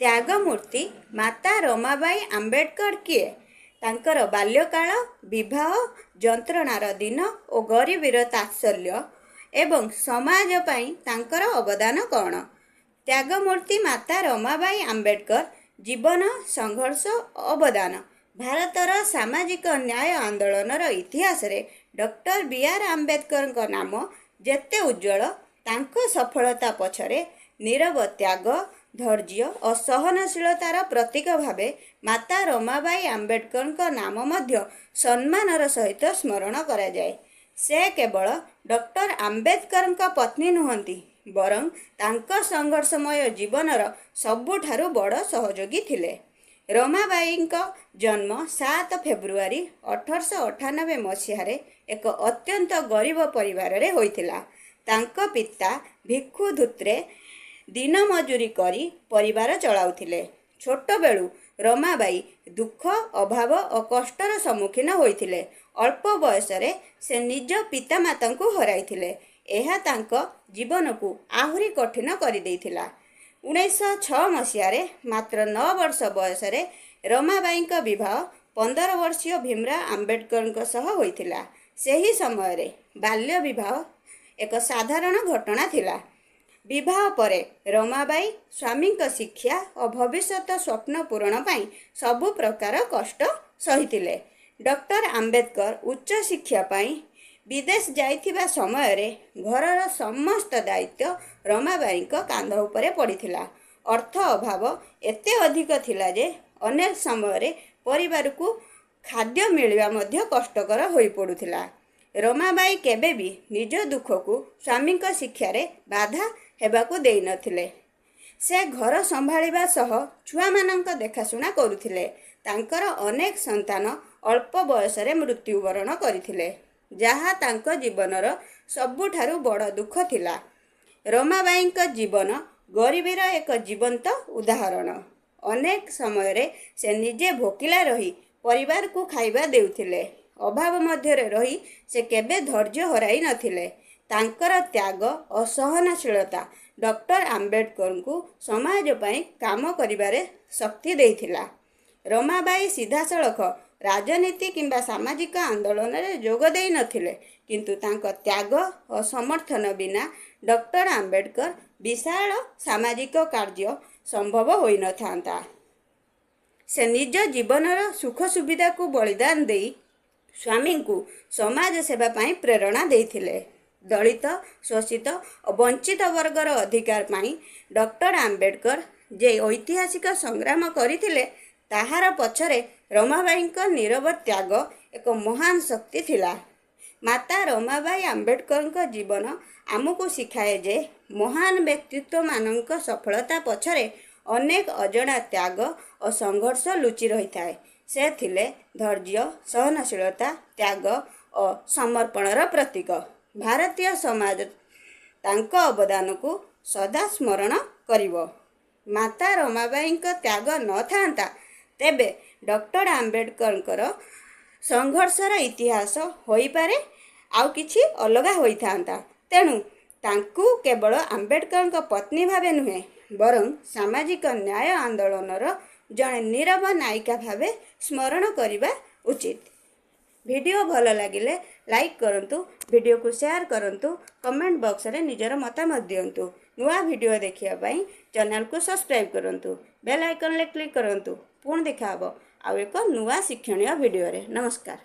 त्यागमूर्ति माता रमाबाई आंबेडकर किए? तांकर बाल्यकाल, विवाह, जंत्रणार दिन और गरीबीर तात्सल्य एवं समाज पाई तांकर अवदान कौन? त्यागमूर्ति माता रमाबाई आंबेडकर जीवन संघर्ष अवदान भारतर सामाजिक न्याय आंदोलन इतिहास रे डॉक्टर बी.आर. आंबेडकर नाम जेते उज्जवल तांको सफलता पछरे नीरव त्याग, धैर्य और सहनशीलतार प्रतीक भावे माता रमाबाई आंबेडकर नाम मध्य सम्मानर सहित स्मरण करा जाए। से केवल डॉक्टर आंबेडकर पत्नी नुहंती बरं तांको संघर्षमय जीवनर सबुठारु बड़ सहयोगी थिले। रमाबाई जन्म 7 फेब्रुआरी 1898 मसीह एक अत्यंत गरीब परिवार रे होइथिला। तांको पिता भिक्षु धूत्रे दिन मजूरी करी परिवार चलाउथिले। छोट बेलू रमाबाई दुख, अभाव और कष्टर सम्मुखीन होइथिले। अल्प बयस रे से निज पितामाता को हराइथिले। एहा तांको जीवन को आहुरी कठिन करि देइथिला। 1906 मसीह मात्र 9 वर्ष बयस रे रमाबाई विवाह 15 वर्षीय भीमराव आंबेडकर सह होइथिला। सेही समय रे बाल्य विवाह एक साधारण घटना थिला। विवाह परे रमाबाई स्वामी शिक्षा और भविष्यत स्वप्न पूरण पाई सबु प्रकार कष्ट सहिथिले। डॉक्टर आंबेडकर उच्च शिक्षा पाई विदेश जाइथिबा समय रे घरर समस्त दायित्व रमाबाई कांध उपरे पड़िथिला। अर्थ अभाव एते अधिक थिला जे अनेक समय रे परिवार को खाद्य मिलवा मध्य कष्टकर होई पड़ुथिला। रमाबाई केबे भी निज दुख को स्वामी शिक्षा रे बाधा हेबाकू देई नथिले। से घर संभाळिबा सह छुआ मानक देखाशुना करुथिले। तांकर अनेक संतान अल्प बयस रे मृत्युवरण करथिले, जहा तांको जीवनर सबुठारु बड़ दुख थिला। रमाबाई जीवन गरीबीर एक जीवंत उदाहरण। अनेक समय रे से निजे भोकिला रही परिवार को खाइबा देउथिले। अभाव मध्य रही से केबे धैर्य हराई नथिले। तांकर त्याग और सहनशीलता डॉक्टर आंबेडकर को समाज पाई काम करिबारे शक्ति देइथिला। रमाबाई सीधासळख राजनीति किंबा सामाजिक आंदोलन रे जोग देई नथिले, किंतु तांको त्याग और समर्थन बिना डॉक्टर आंबेडकर विशाल सामाजिक कार्य संभव होई न थांता। से निज जीवनर सुख सुविधा को बलिदान देई स्वामी को समाज सेवा पाई प्रेरणा देइथिले। दलित, शोषित और वंचित वर्गर अधिकार पाई डॉक्टर आंबेडकर जे ऐतिहासिक संग्राम करथिले ताहार पछरे रमाबाई नीरव त्याग एक महान शक्ति थिला। माता रमाबाई आंबेडकर जीवन आमको शिखाए जे महान व्यक्तित्व मानक सफलता पछरे अनेक अजणा त्याग और संघर्ष लुचि रही थाए। से थिले धैर्य, सहनशीलता, त्याग और समर्पणर प्रतीक। भारतीय समाज तांको अवदान को सदा स्मरण करिवो। माता रमाबाई त्याग न थांता तेबे डॉक्टर आंबेडकर संघर्षर इतिहास होई पारे आउ किछि अलगा होई थांता। तेणु तांकु केवल आंबेडकर पत्नी भावे नुहे बरं सामाजिक न्याय आंदोलनर जड़े नीरव नायिका भावे स्मरण करिबा उचित। वीडियो भल लगिले लाइक करंतु, वीडियो को शेयर करंतु, कमेंट बॉक्स रे निजर मतामत दियंतु। नुआ वीडियो देखिया पई चैनल को सब्सक्राइब करंतु, बेल आइकन ले क्लिक करंतु। पुण देखा हबो आउ एक नुआ शिक्षणीय वीडियो रे। नमस्कार।